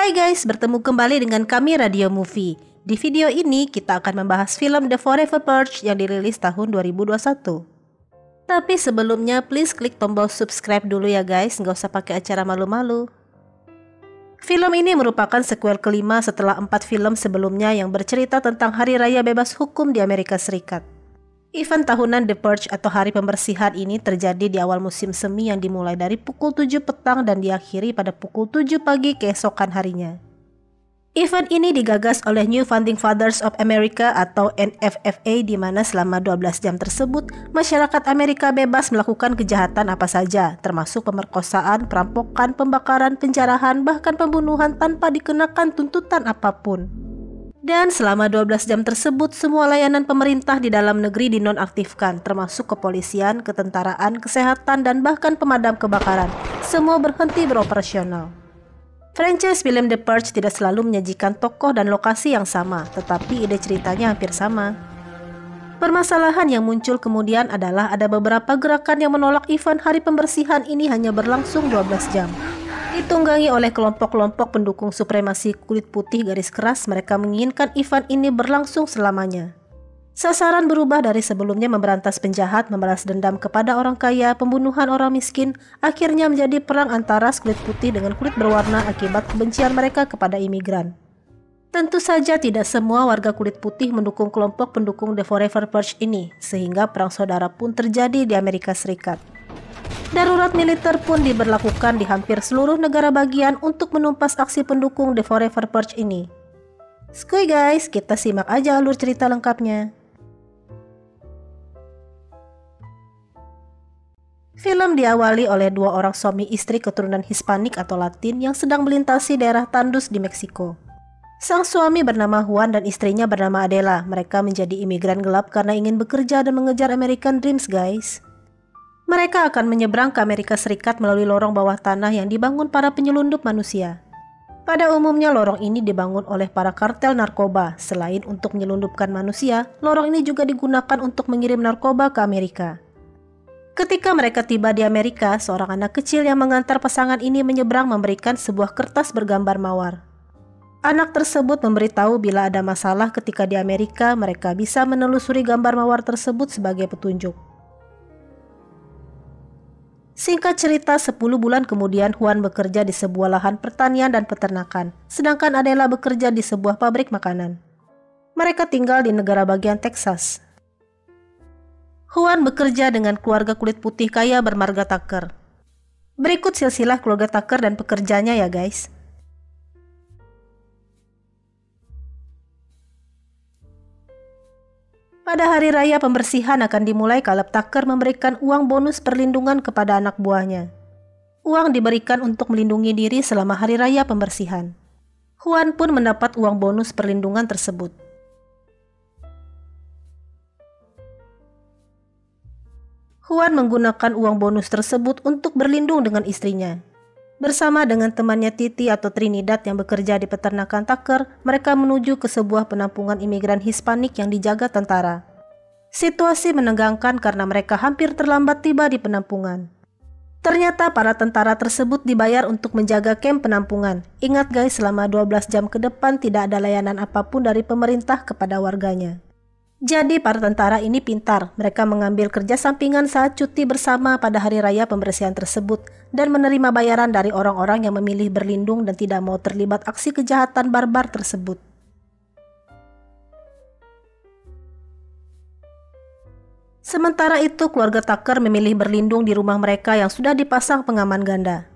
Hai guys, bertemu kembali dengan kami Radio Movie. Di video ini kita akan membahas film The Forever Purge yang dirilis tahun 2021. Tapi sebelumnya please klik tombol subscribe dulu ya guys, nggak usah pakai acara malu-malu. Film ini merupakan sequel kelima setelah 4 film sebelumnya yang bercerita tentang hari raya bebas hukum di Amerika Serikat. Event tahunan The Purge atau Hari Pembersihan ini terjadi di awal musim semi yang dimulai dari pukul 7 petang dan diakhiri pada pukul 7 pagi keesokan harinya. Event ini digagas oleh New Founding Fathers of America atau NFFA, di mana selama 12 jam tersebut masyarakat Amerika bebas melakukan kejahatan apa saja, termasuk pemerkosaan, perampokan, pembakaran, penjarahan, bahkan pembunuhan tanpa dikenakan tuntutan apapun. Dan selama 12 jam tersebut, semua layanan pemerintah di dalam negeri dinonaktifkan, termasuk kepolisian, ketentaraan, kesehatan, dan bahkan pemadam kebakaran. Semua berhenti beroperasional. Franchise film The Purge tidak selalu menyajikan tokoh dan lokasi yang sama, tetapi ide ceritanya hampir sama. Permasalahan yang muncul kemudian adalah ada beberapa gerakan yang menolak event Hari Pembersihan ini hanya berlangsung 12 jam. Ditunggangi oleh kelompok-kelompok pendukung supremasi kulit putih garis keras, mereka menginginkan event ini berlangsung selamanya. Sasaran berubah dari sebelumnya memberantas penjahat, membalas dendam kepada orang kaya, pembunuhan orang miskin, akhirnya menjadi perang antara kulit putih dengan kulit berwarna akibat kebencian mereka kepada imigran. Tentu saja tidak semua warga kulit putih mendukung kelompok pendukung The Forever Purge ini, sehingga perang saudara pun terjadi di Amerika Serikat. Darurat militer pun diberlakukan di hampir seluruh negara bagian untuk menumpas aksi pendukung The Forever Purge ini. Skuy guys, kita simak aja alur cerita lengkapnya. Film diawali oleh dua orang suami istri keturunan Hispanik atau Latin yang sedang melintasi daerah tandus di Meksiko. Sang suami bernama Juan dan istrinya bernama Adela. Mereka menjadi imigran gelap karena ingin bekerja dan mengejar American Dreams guys. Mereka akan menyeberang ke Amerika Serikat melalui lorong bawah tanah yang dibangun para penyelundup manusia. Pada umumnya lorong ini dibangun oleh para kartel narkoba. Selain untuk menyelundupkan manusia, lorong ini juga digunakan untuk mengirim narkoba ke Amerika. Ketika mereka tiba di Amerika, seorang anak kecil yang mengantar pasangan ini menyeberang memberikan sebuah kertas bergambar mawar. Anak tersebut memberitahu bila ada masalah ketika di Amerika, mereka bisa menelusuri gambar mawar tersebut sebagai petunjuk. Singkat cerita, 10 bulan kemudian Juan bekerja di sebuah lahan pertanian dan peternakan, sedangkan Adela bekerja di sebuah pabrik makanan. Mereka tinggal di negara bagian Texas. Juan bekerja dengan keluarga kulit putih kaya bermarga Tucker. Berikut silsilah keluarga Tucker dan pekerjanya ya guys. Pada hari raya pembersihan akan dimulai, Caleb Tucker memberikan uang bonus perlindungan kepada anak buahnya. Uang diberikan untuk melindungi diri selama hari raya pembersihan. Juan pun mendapat uang bonus perlindungan tersebut. Juan menggunakan uang bonus tersebut untuk berlindung dengan istrinya. Bersama dengan temannya Titi atau Trinidad yang bekerja di peternakan Tucker, mereka menuju ke sebuah penampungan imigran Hispanik yang dijaga tentara. Situasi menegangkan karena mereka hampir terlambat tiba di penampungan. Ternyata para tentara tersebut dibayar untuk menjaga kamp penampungan. Ingat guys, selama 12 jam ke depan tidak ada layanan apapun dari pemerintah kepada warganya. Jadi para tentara ini pintar, mereka mengambil kerja sampingan saat cuti bersama pada hari raya pembersihan tersebut dan menerima bayaran dari orang-orang yang memilih berlindung dan tidak mau terlibat aksi kejahatan barbar tersebut. Sementara itu keluarga Tucker memilih berlindung di rumah mereka yang sudah dipasang pengaman ganda.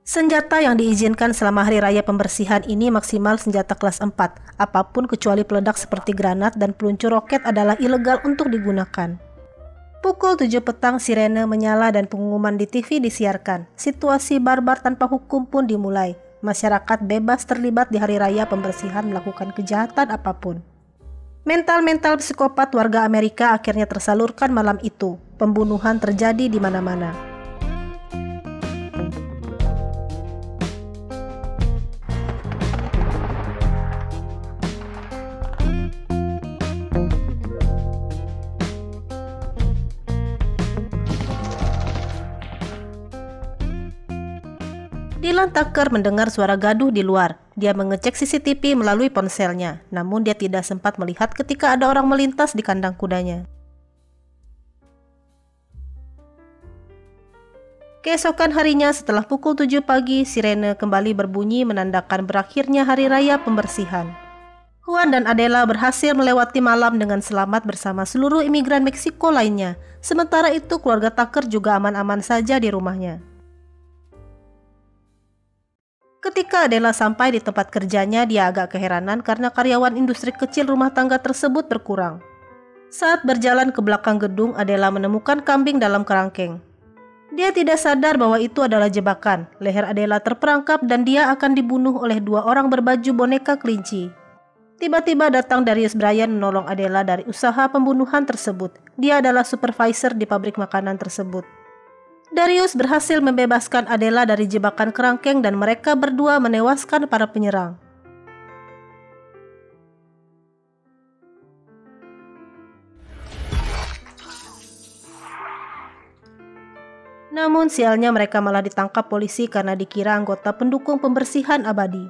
Senjata yang diizinkan selama hari raya pembersihan ini maksimal senjata kelas 4. Apapun kecuali peledak seperti granat dan peluncur roket adalah ilegal untuk digunakan. Pukul 7 petang sirene menyala dan pengumuman di TV disiarkan. Situasi barbar tanpa hukum pun dimulai. Masyarakat bebas terlibat di hari raya pembersihan melakukan kejahatan apapun. Mental-mental psikopat warga Amerika akhirnya tersalurkan malam itu. Pembunuhan terjadi di mana-mana. Di Dylan Tucker mendengar suara gaduh di luar. Dia mengecek CCTV melalui ponselnya, namun dia tidak sempat melihat ketika ada orang melintas di kandang kudanya. Keesokan harinya setelah pukul 7 pagi, sirene kembali berbunyi menandakan berakhirnya hari raya pembersihan. Juan dan Adela berhasil melewati malam dengan selamat bersama seluruh imigran Meksiko lainnya. Sementara itu keluarga Tucker juga aman-aman saja di rumahnya. Ketika Adela sampai di tempat kerjanya, dia agak keheranan karena karyawan industri kecil rumah tangga tersebut berkurang. Saat berjalan ke belakang gedung, Adela menemukan kambing dalam kerangkeng. Dia tidak sadar bahwa itu adalah jebakan. Leher Adela terperangkap dan dia akan dibunuh oleh dua orang berbaju boneka kelinci. Tiba-tiba datang Darius Bryan menolong Adela dari usaha pembunuhan tersebut. Dia adalah supervisor di pabrik makanan tersebut. Darius berhasil membebaskan Adela dari jebakan kerangkeng dan mereka berdua menewaskan para penyerang. Namun sialnya mereka malah ditangkap polisi karena dikira anggota pendukung pembersihan abadi.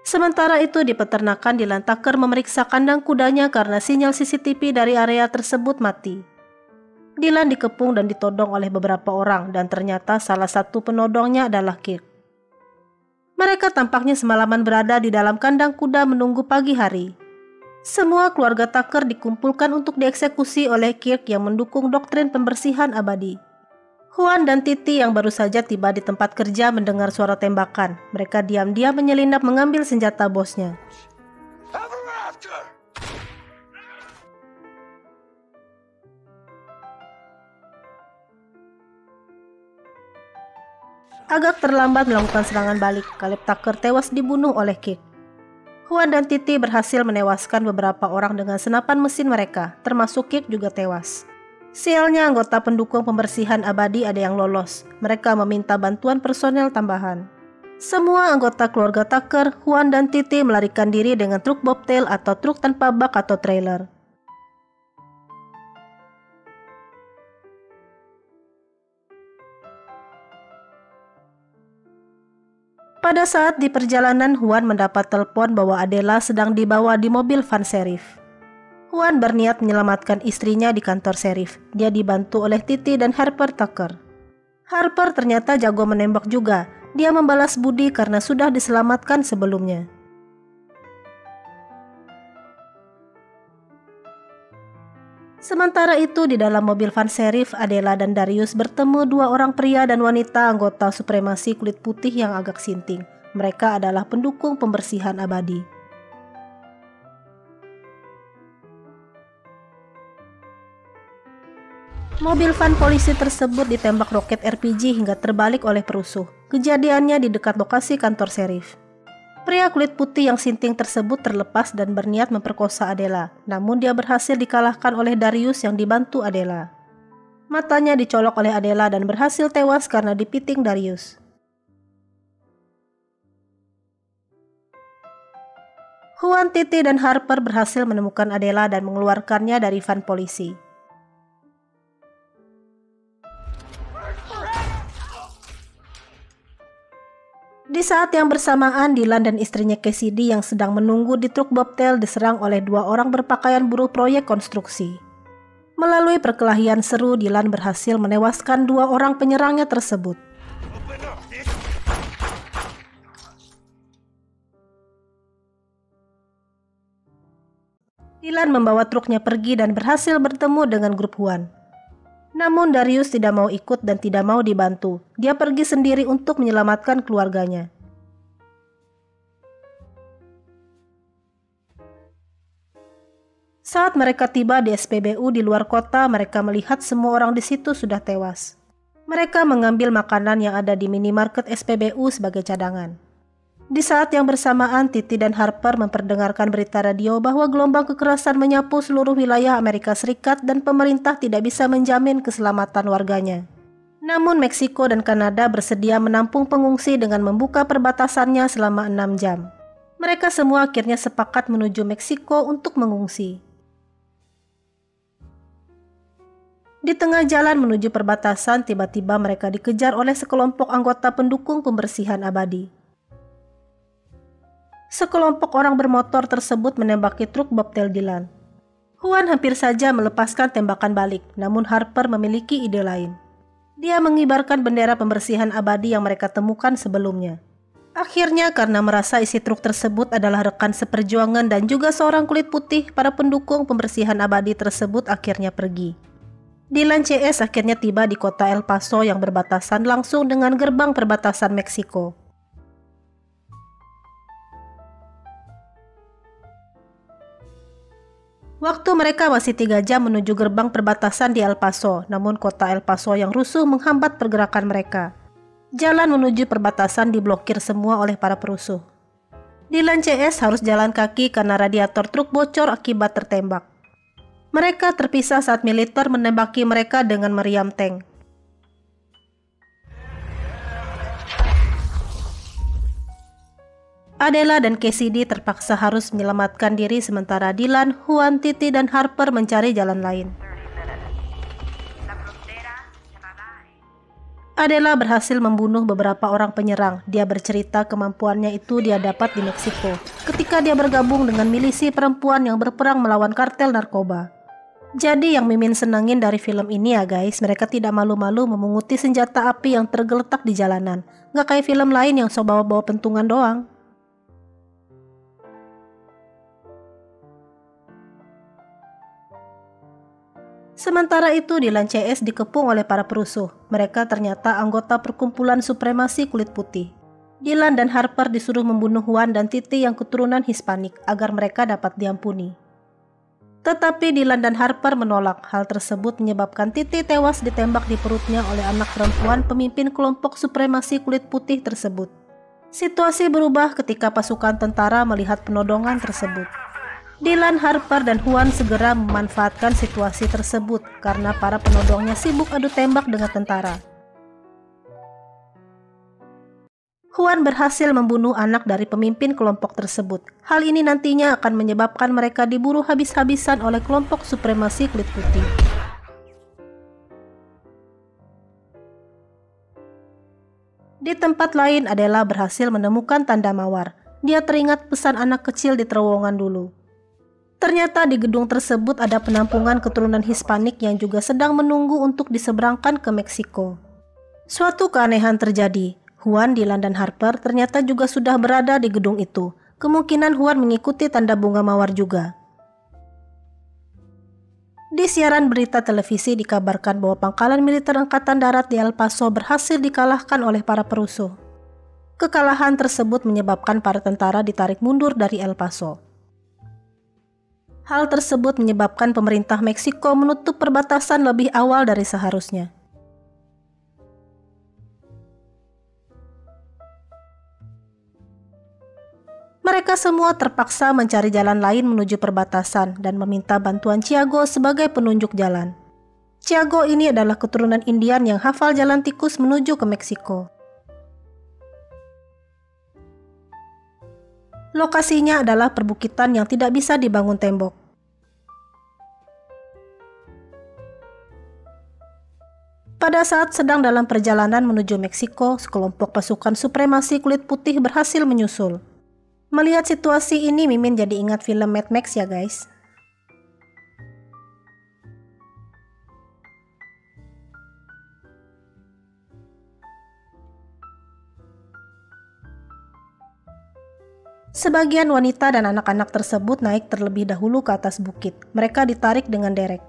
Sementara itu di peternakan, Dylan Tucker memeriksa kandang kudanya karena sinyal CCTV dari area tersebut mati. Dylan dikepung dan ditodong oleh beberapa orang dan ternyata salah satu penodongnya adalah Kirk. Mereka tampaknya semalaman berada di dalam kandang kuda menunggu pagi hari. Semua keluarga Tucker dikumpulkan untuk dieksekusi oleh Kirk yang mendukung doktrin pembersihan abadi. Juan dan Titi yang baru saja tiba di tempat kerja mendengar suara tembakan. Mereka diam-diam menyelinap mengambil senjata bosnya. Agak terlambat melakukan serangan balik, Caleb Tucker tewas dibunuh oleh Kirk. Juan dan Titi berhasil menewaskan beberapa orang dengan senapan mesin mereka, termasuk Kirk juga tewas. Sialnya anggota pendukung pembersihan abadi ada yang lolos. Mereka meminta bantuan personel tambahan. Semua anggota keluarga Tucker, Juan dan Titi melarikan diri dengan truk bobtail atau truk tanpa bak atau trailer. Pada saat di perjalanan, Juan mendapat telepon bahwa Adela sedang dibawa di mobil van sheriff. Juan berniat menyelamatkan istrinya di kantor sheriff. Dia dibantu oleh Titi dan Harper Tucker. Harper ternyata jago menembak juga. Dia membalas budi karena sudah diselamatkan sebelumnya. Sementara itu di dalam mobil van sheriff, Adela dan Darius bertemu dua orang pria dan wanita anggota supremasi kulit putih yang agak sinting. Mereka adalah pendukung pembersihan abadi. Mobil van polisi tersebut ditembak roket RPG hingga terbalik oleh perusuh. Kejadiannya di dekat lokasi kantor sheriff. Pria kulit putih yang sinting tersebut terlepas dan berniat memperkosa Adela, namun dia berhasil dikalahkan oleh Darius yang dibantu Adela. Matanya dicolok oleh Adela dan berhasil tewas karena dipiting Darius. Juan, Titi, dan Harper berhasil menemukan Adela dan mengeluarkannya dari van polisi. Di saat yang bersamaan, Dylan dan istrinya Cassidy yang sedang menunggu di truk bobtail diserang oleh dua orang berpakaian buruh proyek konstruksi. Melalui perkelahian seru, Dylan berhasil menewaskan dua orang penyerangnya tersebut. Dylan membawa truknya pergi dan berhasil bertemu dengan grup Juan. Namun Darius tidak mau ikut dan tidak mau dibantu. Dia pergi sendiri untuk menyelamatkan keluarganya. Saat mereka tiba di SPBU di luar kota, mereka melihat semua orang di situ sudah tewas. Mereka mengambil makanan yang ada di minimarket SPBU sebagai cadangan. Di saat yang bersamaan, Titi dan Harper memperdengarkan berita radio bahwa gelombang kekerasan menyapu seluruh wilayah Amerika Serikat dan pemerintah tidak bisa menjamin keselamatan warganya. Namun Meksiko dan Kanada bersedia menampung pengungsi dengan membuka perbatasannya selama 6 jam. Mereka semua akhirnya sepakat menuju Meksiko untuk mengungsi. Di tengah jalan menuju perbatasan, tiba-tiba mereka dikejar oleh sekelompok anggota pendukung pembersihan abadi. Sekelompok orang bermotor tersebut menembaki truk bobtail Dylan. Juan hampir saja melepaskan tembakan balik, namun Harper memiliki ide lain. Dia mengibarkan bendera pembersihan abadi yang mereka temukan sebelumnya. Akhirnya, karena merasa isi truk tersebut adalah rekan seperjuangan dan juga seorang kulit putih, para pendukung pembersihan abadi tersebut akhirnya pergi. Dylan CS akhirnya tiba di kota El Paso yang berbatasan langsung dengan gerbang perbatasan Meksiko. Waktu mereka masih 3 jam menuju gerbang perbatasan di El Paso, namun kota El Paso yang rusuh menghambat pergerakan mereka. Jalan menuju perbatasan diblokir semua oleh para perusuh. Dylan CS harus jalan kaki karena radiator truk bocor akibat tertembak. Mereka terpisah saat militer menembaki mereka dengan meriam tank. Adela dan Cassidy terpaksa harus menyelamatkan diri sementara Dylan, Juan, Titi, dan Harper mencari jalan lain. Adela berhasil membunuh beberapa orang penyerang. Dia bercerita kemampuannya itu dia dapat di Meksiko ketika dia bergabung dengan milisi perempuan yang berperang melawan kartel narkoba. Jadi yang Mimin senengin dari film ini ya guys, mereka tidak malu-malu memunguti senjata api yang tergeletak di jalanan. Nggak kayak film lain yang sok bawa-bawa pentungan doang. Sementara itu Dylan CS dikepung oleh para perusuh. Mereka ternyata anggota perkumpulan supremasi kulit putih. Dylan dan Harper disuruh membunuh Juan dan Titi yang keturunan Hispanik agar mereka dapat diampuni. Tetapi Dylan dan Harper menolak. Hal tersebut menyebabkan Titi tewas ditembak di perutnya oleh anak perempuan pemimpin kelompok supremasi kulit putih tersebut. Situasi berubah ketika pasukan tentara melihat penodongan tersebut. Dylan, Harper, dan Juan segera memanfaatkan situasi tersebut karena para penodongnya sibuk adu tembak dengan tentara. Juan berhasil membunuh anak dari pemimpin kelompok tersebut. Hal ini nantinya akan menyebabkan mereka diburu habis-habisan oleh kelompok supremasi kulit putih. Di tempat lain, Adela berhasil menemukan tanda mawar. Dia teringat pesan anak kecil di terowongan dulu. Ternyata di gedung tersebut ada penampungan keturunan Hispanik yang juga sedang menunggu untuk diseberangkan ke Meksiko. Suatu keanehan terjadi. Juan, Dylan, dan Harper ternyata juga sudah berada di gedung itu. Kemungkinan Juan mengikuti tanda bunga mawar juga. Di siaran berita televisi dikabarkan bahwa pangkalan militer Angkatan Darat di El Paso berhasil dikalahkan oleh para perusuh. Kekalahan tersebut menyebabkan para tentara ditarik mundur dari El Paso. Hal tersebut menyebabkan pemerintah Meksiko menutup perbatasan lebih awal dari seharusnya. Mereka semua terpaksa mencari jalan lain menuju perbatasan dan meminta bantuan Tiago sebagai penunjuk jalan. Tiago ini adalah keturunan Indian yang hafal jalan tikus menuju ke Meksiko. Lokasinya adalah perbukitan yang tidak bisa dibangun tembok. Pada saat sedang dalam perjalanan menuju Meksiko, sekelompok pasukan supremasi kulit putih berhasil menyusul. Melihat situasi ini, Mimin jadi ingat film Mad Max ya guys. Sebagian wanita dan anak-anak tersebut naik terlebih dahulu ke atas bukit. Mereka ditarik dengan derek.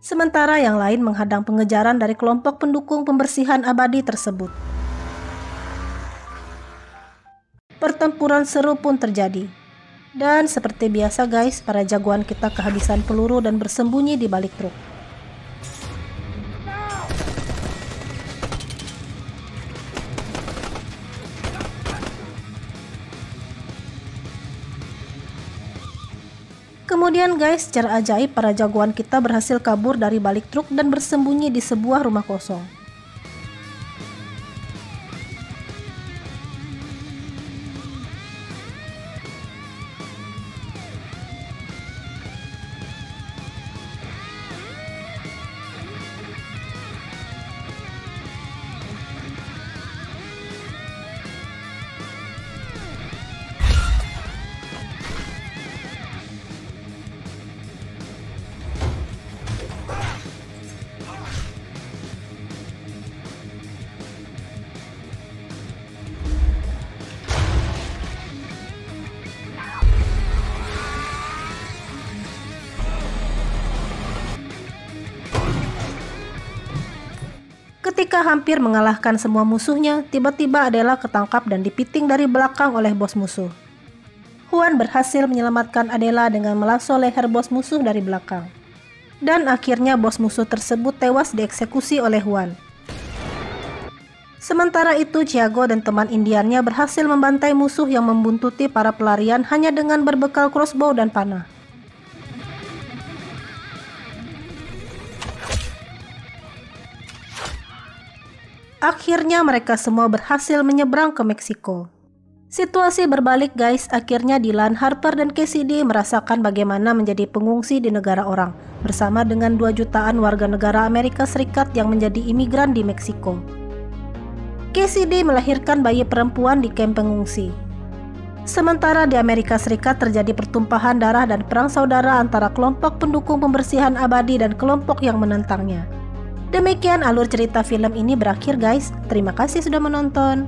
Sementara yang lain menghadang pengejaran dari kelompok pendukung pembersihan abadi tersebut. Pertempuran seru pun terjadi. Dan seperti biasa guys, para jagoan kita kehabisan peluru dan bersembunyi di balik truk. Kemudian guys, secara ajaib para jagoan kita berhasil kabur dari balik truk dan bersembunyi di sebuah rumah kosong. Ketika hampir mengalahkan semua musuhnya, tiba-tiba Adela ketangkap dan dipiting dari belakang oleh bos musuh. Juan berhasil menyelamatkan Adela dengan melasso leher bos musuh dari belakang. Dan akhirnya bos musuh tersebut tewas dieksekusi oleh Juan. Sementara itu, Thiago dan teman Indiannya berhasil membantai musuh yang membuntuti para pelarian hanya dengan berbekal crossbow dan panah. Akhirnya mereka semua berhasil menyeberang ke Meksiko. Situasi berbalik guys, akhirnya Dylan, Harper, dan Cassidy merasakan bagaimana menjadi pengungsi di negara orang bersama dengan 2 jutaan warga negara Amerika Serikat yang menjadi imigran di Meksiko. Cassidy melahirkan bayi perempuan di kamp pengungsi. Sementara di Amerika Serikat terjadi pertumpahan darah dan perang saudara antara kelompok pendukung pembersihan abadi dan kelompok yang menentangnya. Demikian alur cerita film ini berakhir guys. Terima kasih sudah menonton.